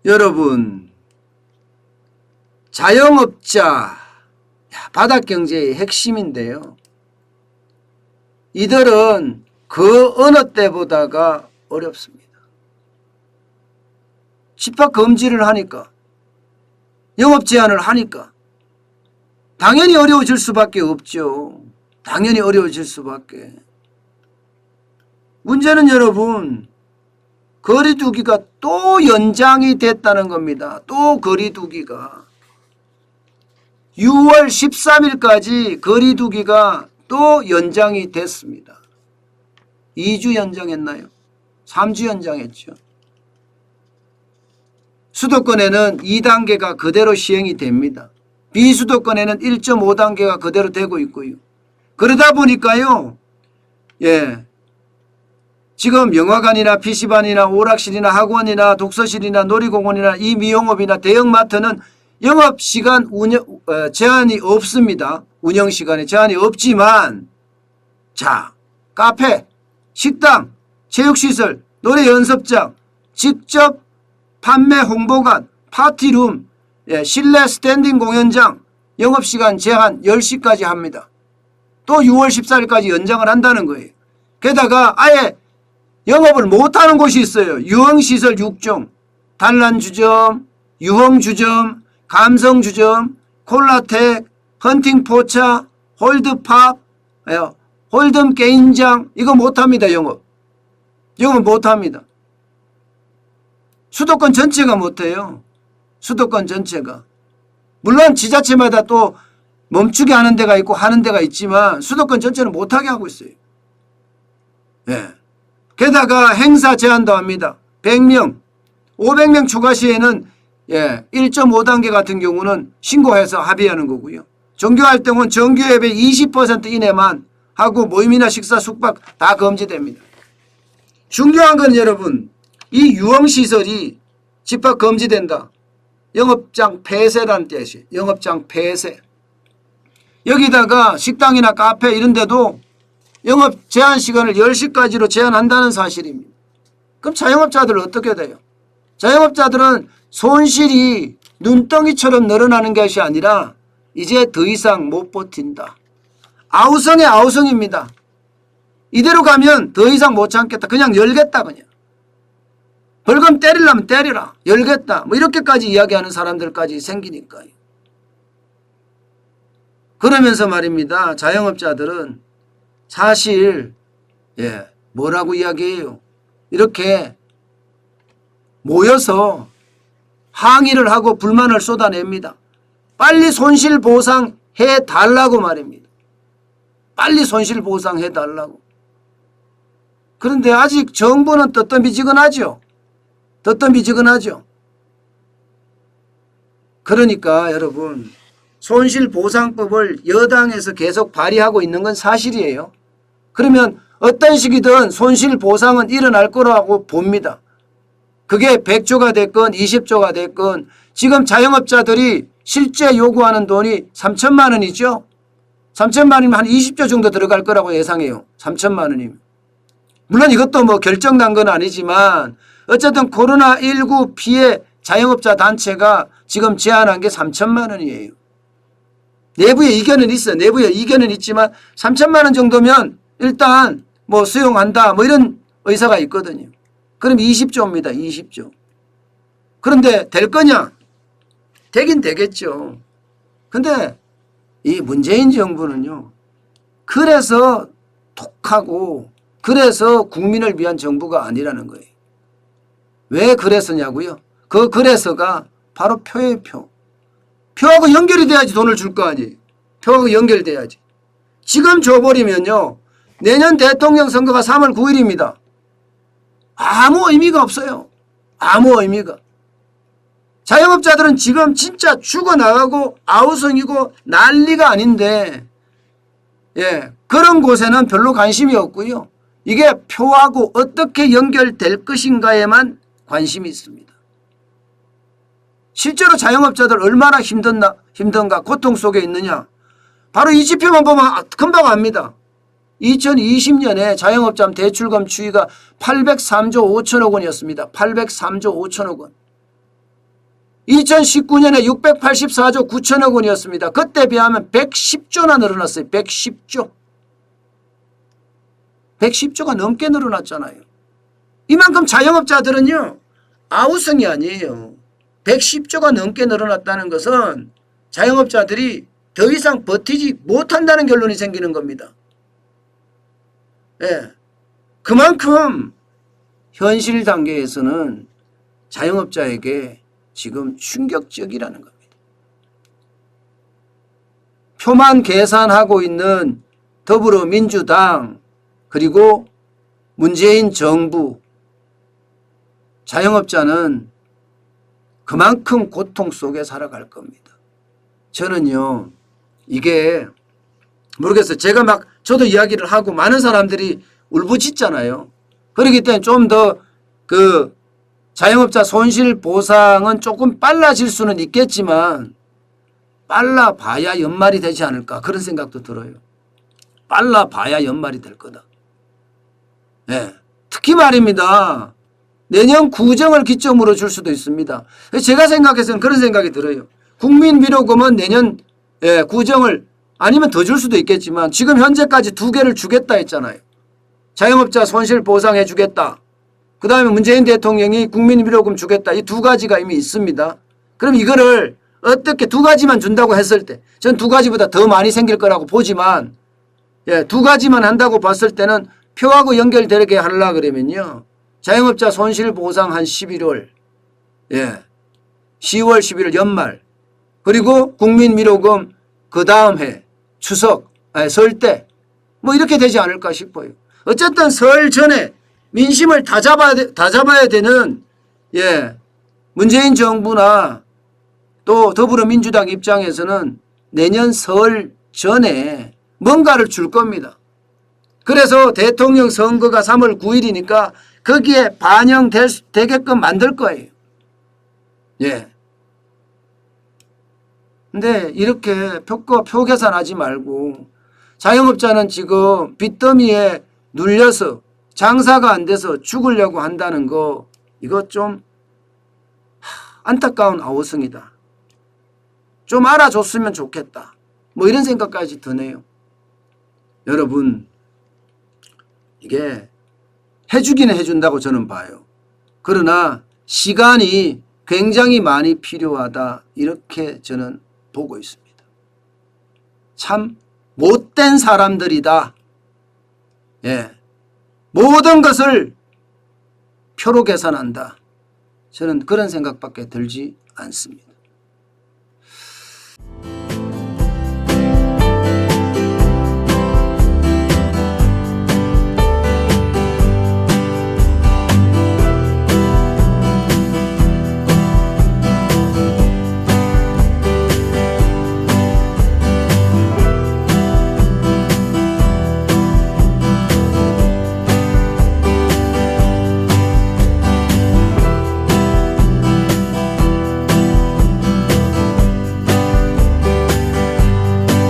여러분, 자영업자 바닥경제의 핵심인데요. 이들은 그 어느 때보다가 어렵습니다. 집합금지를 하니까, 영업 제한을 하니까 당연히 어려워질 수밖에 없죠. 당연히 어려워질 수밖에. 문제는 여러분, 거리두기가 또 연장이 됐다는 겁니다. 또 거리두기가. 6월 13일까지 거리두기가 또 연장이 됐습니다. 2주 연장했나요? 3주 연장했죠. 수도권에는 2단계가 그대로 시행이 됩니다. 비수도권에는 1.5단계가 그대로 되고 있고요. 그러다 보니까요. 지금 영화관이나 PC방이나 오락실이나 학원이나 독서실이나 놀이공원이나 이 미용업이나 대형마트는 영업시간 제한이 없습니다. 운영시간에 제한이 없지만 자, 카페, 식당, 체육시설, 노래연습장, 직접 판매 홍보관, 파티룸, 실내 스탠딩 공연장 영업시간 제한 10시까지 합니다. 또 6월 14일까지 연장을 한다는 거예요. 게다가 아예 영업을 못하는 곳이 있어요. 유흥시설 6종, 단란주점, 유흥주점, 감성주점, 콜라텍, 헌팅포차, 홀드팝, 홀덤 게임장 이거 못합니다. 영업 못합니다. 수도권 전체가 못해요. 수도권 전체가. 물론 지자체마다 또 멈추게 하는 데가 있고 하는 데가 있지만 수도권 전체는 못하게 하고 있어요. 게다가 행사 제한도 합니다. 100명, 500명 추가 시에는 1.5단계 같은 경우는 신고해서 합의하는 거고요. 종교활동은 정규예배 20% 이내만 하고 모임이나 식사, 숙박 다 금지됩니다. 중요한 건 여러분, 이 유흥시설이 집합 금지된다. 영업장 폐쇄라는 뜻이에요. 영업장 폐쇄. 여기다가 식당이나 카페 이런 데도 영업 제한 시간을 10시까지로 제한한다는 사실입니다. 그럼 자영업자들은 어떻게 돼요? 자영업자들은 손실이 눈덩이처럼 늘어나는 것이 아니라 이제 더 이상 못 버틴다. 아우성의 아우성입니다. 이대로 가면 더 이상 못 참겠다. 그냥 열겠다. 그냥. 벌금 때리려면 때리라. 열겠다. 뭐 이렇게까지 이야기하는 사람들까지 생기니까요. 그러면서 말입니다. 자영업자들은 사실 뭐라고 이야기해요? 이렇게 모여서 항의를 하고 불만을 쏟아냅니다. 빨리 손실보상해 달라고 말입니다. 빨리 손실보상해 달라고. 그런데 아직 정부는 떠떠미지근하죠. 떠떠미지근하죠. 그러니까 여러분, 손실보상법을 여당에서 계속 발의하고 있는 건 사실이에요. 그러면 어떤 식이든 손실보상은 일어날 거라고 봅니다. 그게 100조가 됐건 20조가 됐건 지금 자영업자들이 실제 요구하는 돈이 3천만 원이죠. 3천만 원이면 한 20조 정도 들어갈 거라고 예상해요. 3천만 원이면. 물론 이것도 뭐 결정난 건 아니지만 어쨌든 코로나19 피해 자영업자 단체가 지금 제안한 게 3천만 원이에요. 내부에 이견은 있어요. 내부에 이견은 있지만 3천만 원 정도면 일단 뭐 수용한다 뭐 이런 의사가 있거든요. 그럼 20조입니다. 20조. 그런데 될 거냐? 되긴 되겠죠. 근데 이 문재인 정부는요. 그래서 독하고 그래서 국민을 위한 정부가 아니라는 거예요. 왜 그래서냐고요? 그 그래서가 바로 표예요. 표. 표하고 연결이 돼야지 돈을 줄 거 아니에요. 표하고 연결돼야지. 지금 줘버리면요. 내년 대통령 선거가 3월 9일입니다. 아무 의미가 없어요. 아무 의미가. 자영업자들은 지금 진짜 죽어나가고 아우성이고 난리가 아닌데 그런 곳에는 별로 관심이 없고요. 이게 표하고 어떻게 연결될 것인가에만 관심이 있습니다. 실제로 자영업자들 얼마나 힘든가 고통 속에 있느냐. 바로 이 지표만 보면 금방 압니다. 2020년에 자영업자 대출금 추이가 803조 5천억 원이었습니다. 803조 5천억 원. 2019년에 684조 9천억 원이었습니다. 그때 비하면 110조나 늘어났어요. 110조. 110조가 넘게 늘어났잖아요. 이만큼 자영업자들은요, 아우성이 아니에요. 110조가 넘게 늘어났다는 것은 자영업자들이 더 이상 버티지 못한다는 결론이 생기는 겁니다. 예. 그만큼 현실 단계에서는 자영업자에게 지금 충격적이라는 겁니다. 표만 계산하고 있는 더불어민주당 그리고 문재인 정부, 자영업자는 그만큼 고통 속에 살아갈 겁니다. 저는요, 이게 모르겠어요. 제가 막 저도 이야기를 하고 많은 사람들이 울부짖잖아요. 그렇기 때문에 좀 더 그 자영업자 손실 보상은 조금 빨라질 수는 있겠지만 빨라 봐야 연말이 되지 않을까 그런 생각도 들어요. 빨라 봐야 연말이 될 거다. 네. 특히 말입니다. 내년 구정을 기점으로 줄 수도 있습니다. 제가 생각해서는 그런 생각이 들어요. 국민위로금은 내년 구정을 아니면 더 줄 수도 있겠지만 지금 현재까지 2개를 주겠다 했잖아요. 자영업자 손실 보상해 주겠다. 그 다음에 문재인 대통령이 국민위로금 주겠다. 이 2가지가 이미 있습니다. 그럼 이거를 어떻게 2가지만 준다고 했을 때 전 2가지보다 더 많이 생길 거라고 보지만 2가지만 한다고 봤을 때는 표하고 연결되게 하려고 그러면요. 자영업자 손실 보상 한 11월 10월 11월 연말 그리고 국민위로금 그 다음 해 추석 설 때 뭐 이렇게 되지 않을까 싶어요. 어쨌든 설 전에 민심을 다 잡아야 되는 문재인 정부나 또 더불어민주당 입장에서는 내년 설 전에 뭔가를 줄 겁니다. 그래서 대통령 선거가 3월 9일이니까 거기에 반영되게끔 만들 거예요. 근데 이렇게 표 계산하지 말고 자영업자는 지금 빚더미에 눌려서 장사가 안 돼서 죽으려고 한다는 거 이거 좀 안타까운 아우성이다. 좀 알아줬으면 좋겠다. 뭐 이런 생각까지 드네요. 여러분 이게 해주기는 해준다고 저는 봐요. 그러나 시간이 굉장히 많이 필요하다 이렇게 저는 보고 있습니다. 참 못된 사람들이다. 모든 것을 표로 계산한다. 저는 그런 생각밖에 들지 않습니다.